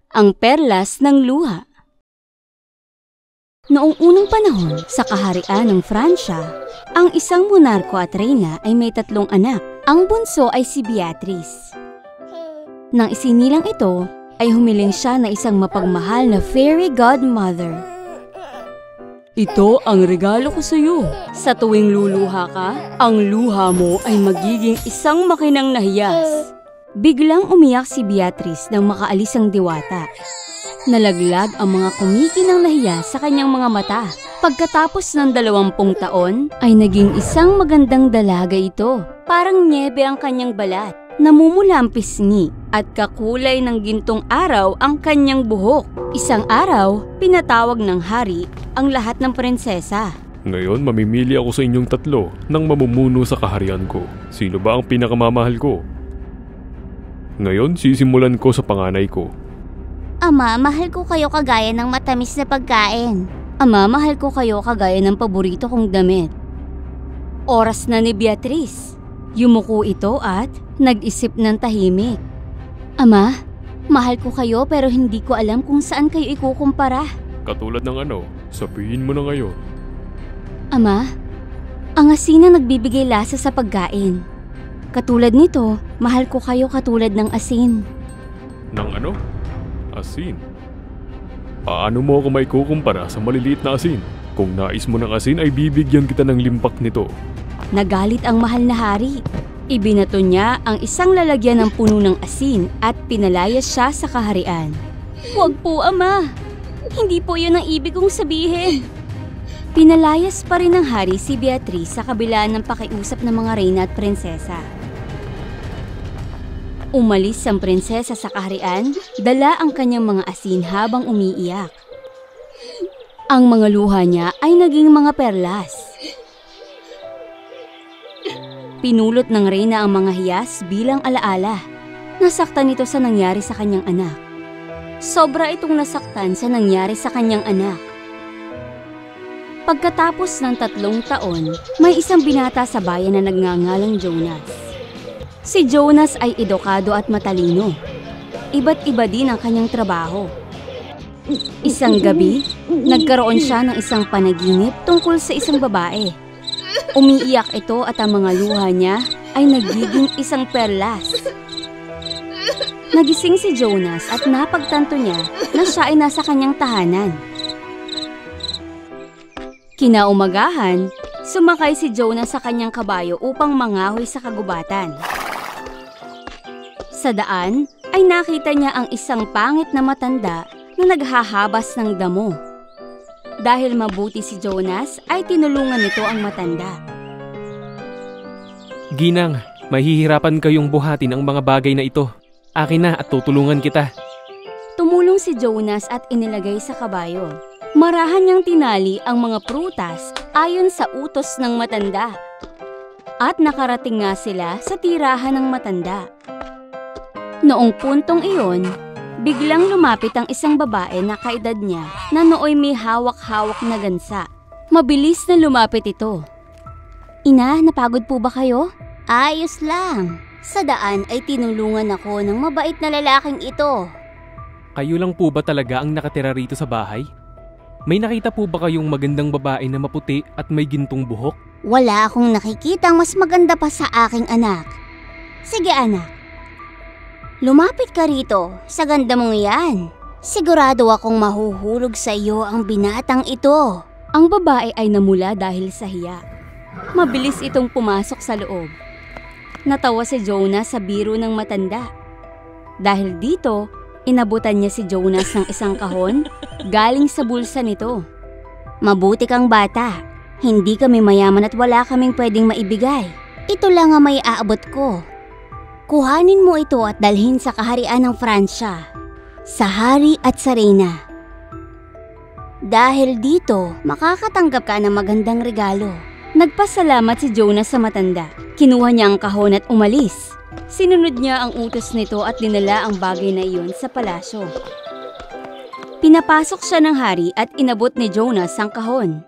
Ang perlas ng luha. Noong unang panahon sa kaharian ng Fransya, ang isang monarko at reyna ay may 3 anak. Ang bunso ay si Beatrice. Nang isinilang ito, ay humiling siya na isang mapagmahal na fairy godmother. Ito ang regalo ko sa iyo. Sa tuwing luluha ka, ang luha mo ay magiging isang makinang nahiyas. Biglang umiyak si Beatrice nang makaalis ang diwata. Nalaglag ang mga kumikinang nahiya sa kanyang mga mata. Pagkatapos ng 20 taon, ay naging isang magandang dalaga ito. Parang nyebe ang kanyang balat. Namumula ang pisngi at kakulay ng gintong araw ang kanyang buhok. Isang araw, pinatawag ng hari ang lahat ng prinsesa. Ngayon, mamimili ako sa inyong 3 ng mamumuno sa kaharian ko. Sino ba ang pinakamamahal ko? Ngayon, sisimulan ko sa panganay ko. Ama, mahal ko kayo kagaya ng matamis na pagkain. Ama, mahal ko kayo kagaya ng paborito kong damit. Oras na ni Beatrice. Yumuko ito at nag-isip ng tahimik. Ama, mahal ko kayo pero hindi ko alam kung saan kayo ikukumpara. Katulad ng ano? Sabihin mo na ngayon. Ama, ang asin na nagbibigay lasa sa pagkain. Katulad nito, mahal ko kayo katulad ng asin. Ng ano? Asin? Paano mo ako maikukumpara sa maliliit na asin? Kung nais mo ng asin ay bibigyan kita ng limpak nito. Nagalit ang mahal na hari. Ibinato niya ang isang lalagyan ng puno ng asin at pinalayas siya sa kaharian. Huwag po, Ama. Hindi po yun ang ibig kong sabihin. Pinalayas pa rin ng hari si Beatrice sa kabila ng pakiusap ng mga reyna at prinsesa. Umalis ang prinsesa sa kaharian, dala ang kanyang mga asin habang umiiyak. Ang mga luha niya ay naging mga perlas. Pinulot ng reyna ang mga hiyas bilang alaala. Nasaktan ito sa nangyari sa kanyang anak. Sobra itong nasaktan sa nangyari sa kanyang anak. Pagkatapos ng 3 taon, may isang binata sa bayan na nagngangalang Jonas. Si Jonas ay edukado at matalino. Iba't iba din ang kanyang trabaho. Isang gabi, nagkaroon siya ng isang panaginip tungkol sa isang babae. Umiiyak ito at ang mga luha niya ay nagiging isang perlas. Nagising si Jonas at napagtanto niya na siya ay nasa kanyang tahanan. Kinaumagahan, sumakay si Jonas sa kanyang kabayo upang mangahoy sa kagubatan. Sa daan ay nakita niya ang isang pangit na matanda na naghahabas ng damo. Dahil mabuti si Jonas ay tinulungan nito ang matanda. Ginang, mahihirapan kayong buhatin ang mga bagay na ito. Akin na at tutulungan kita. Tumulong si Jonas at inilagay sa kabayo. Marahan niyang tinali ang mga prutas ayon sa utos ng matanda. At nakarating nga sila sa tirahan ng matanda. Noong puntong iyon, biglang lumapit ang isang babae na kaedad niya na nooy may hawak-hawak na gansa. Mabilis na lumapit ito. Ina, napagod po ba kayo? Ayos lang. Sa daan ay tinulungan ako ng mabait na lalaking ito. Kayo lang po ba talaga ang nakatira rito sa bahay? May nakita po ba kayong magandang babae na maputi at may gintong buhok? Wala akong nakikitang mas maganda pa sa aking anak. Sige anak. Lumapit ka rito, sa ganda mong iyan. Sigurado akong mahuhulog sa iyo ang binatang ito. Ang babae ay namula dahil sa hiya. Mabilis itong pumasok sa loob. Natawa si Jonas sa biro ng matanda. Dahil dito, inabutan niya si Jonas ng isang kahon galing sa bulsa nito. Mabuti kang bata. Hindi kami mayaman at wala kaming pwedeng maibigay. Ito lang ang may aabot ko. Kuhanin mo ito at dalhin sa kaharian ng Fransya, sa hari at sa reyna. Dahil dito, makakatanggap ka ng magandang regalo. Nagpasalamat si Jonas sa matanda. Kinuha niya ang kahon at umalis. Sinunod niya ang utos nito at dinala ang bagay na iyon sa palasyo. Pinapasok siya ng hari at inabot ni Jonas ang kahon.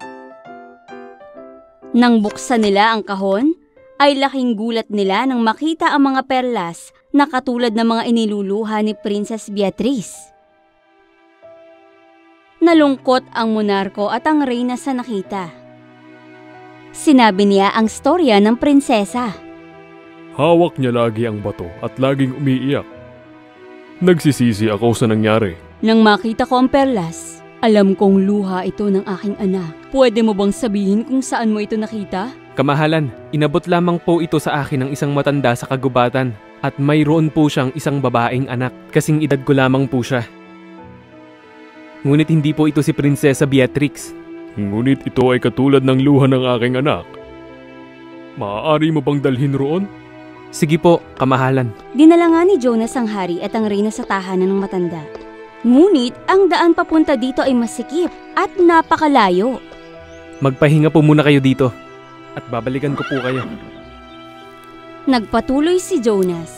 Nang buksan nila ang kahon, ay laking gulat nila nang makita ang mga perlas na katulad ng mga iniluluha ni Princess Beatrice. Nalungkot ang monarko at ang reyna sa nakita. Sinabi niya ang storya ng prinsesa. Hawak niya lagi ang bato at laging umiiyak. Nagsisisi ako sa nangyari. Nang makita ko ang perlas, alam kong luha ito ng aking anak. Pwede mo bang sabihin kung saan mo ito nakita? Kamahalan, inabot lamang po ito sa akin ng isang matanda sa kagubatan at mayroon po siyang isang babaeng anak. Kasing edad ko lamang po siya. Ngunit hindi po ito si Prinsesa Beatrix. Ngunit ito ay katulad ng luha ng aking anak. Maaari mo bang dalhin roon? Sige po, kamahalan. Dinala nga ni Jonas ang hari at ang reyna sa tahanan ng matanda. Ngunit ang daan papunta dito ay masikip at napakalayo. Magpahinga po muna kayo dito at babalikan ko po kayo. Nagpatuloy si Jonas.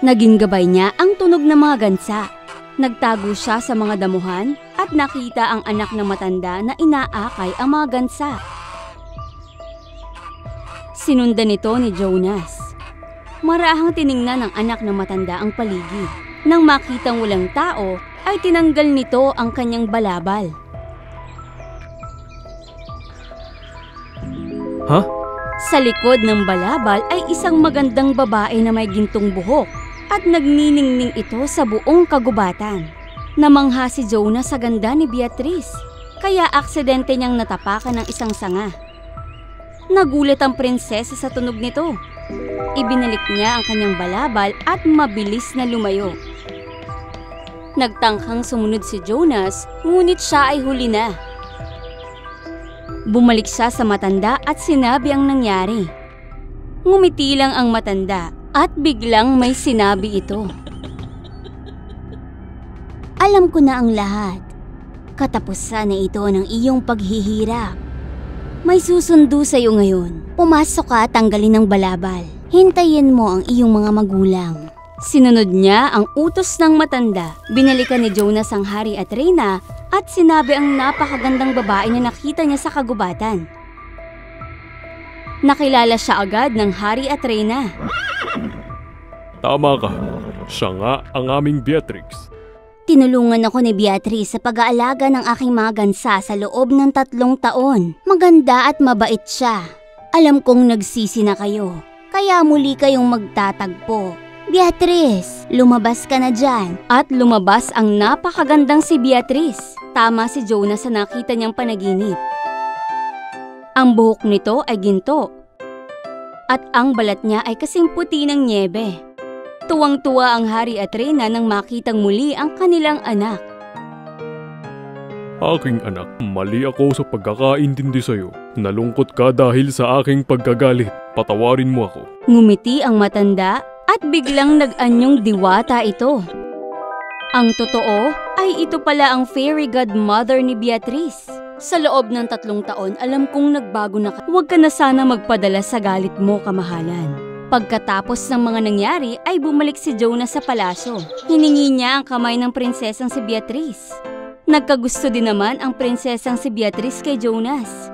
Naging gabay niya ang tunog ng mga gansa. Nagtago siya sa mga damuhan at nakita ang anak ng matanda na inaakay ang mga gansa. Sinundan ito ni Jonas. Marahang tiningnan ng anak ng matanda ang paligid. Nang makitang walang tao, ay tinanggal nito ang kanyang balabal. Ha? Sa likod ng balabal ay isang magandang babae na may gintong buhok at nagniningning ito sa buong kagubatan. Namangha si Jonas sa ganda ni Beatrice, kaya aksidente niyang natapakan ng isang sanga. Nagulat ang prinsesa sa tunog nito. Ibinalik niya ang kanyang balabal at mabilis na lumayo. Nagtangkang sumunod si Jonas, ngunit siya ay huli na. Bumalik siya sa matanda at sinabi ang nangyari. Ngumiti lang ang matanda at biglang may sinabi ito. Alam ko na ang lahat. Katapusan na ito ng iyong paghihirap. May susundo sa iyo ngayon. Pumasok ka at tanggalin ang balabal. Hintayin mo ang iyong mga magulang. Sinunod niya ang utos ng matanda. Binalikan ni Jonas ang hari at reyna at sinabi ang napakagandang babae na nakita niya sa kagubatan. Nakilala siya agad ng hari at reyna. Tama ka. Siya nga ang aming Beatrix. Tinulungan ako ni Beatrice sa pag-aalaga ng aking mga gansa sa loob ng 3 taon. Maganda at mabait siya. Alam kong nagsisi na kayo, kaya muli kayong magtatagpo. Beatrice, lumabas ka na dyan. At lumabas ang napakagandang si Beatrice. Tama si Jonas sa nakita niyang panaginip. Ang buhok nito ay ginto. At ang balat niya ay kasing puti ng nyebe. Tuwang-tuwa ang hari at reyna nang makitang muli ang kanilang anak. Aking anak, mali ako sa pagkakaintindi sa'yo. Nalungkot ka dahil sa aking pagkagalit. Patawarin mo ako. Ngumiti ang matanda at biglang nag-anyong diwata ito. Ang totoo ay ito pala ang fairy godmother ni Beatrice. Sa loob ng 3 taon, alam kong nagbago na ka. Huwag ka na sana magpadala sa galit mo, kamahalan. Pagkatapos ng mga nangyari ay bumalik si Jonas sa palasyo. Hiningi niya ang kamay ng prinsesang si Beatrice. Nagkagusto din naman ang prinsesang si Beatrice kay Jonas.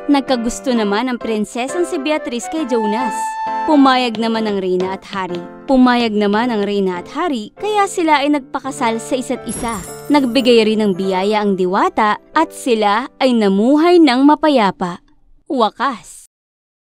Nagkagusto naman ang prinsesang si Beatrice kay Jonas. Pumayag naman ang reyna at hari. Kaya sila ay nagpakasal sa isa't isa. Nagbigay rin ng biyaya ang diwata at sila ay namuhay ng mapayapa. Wakas.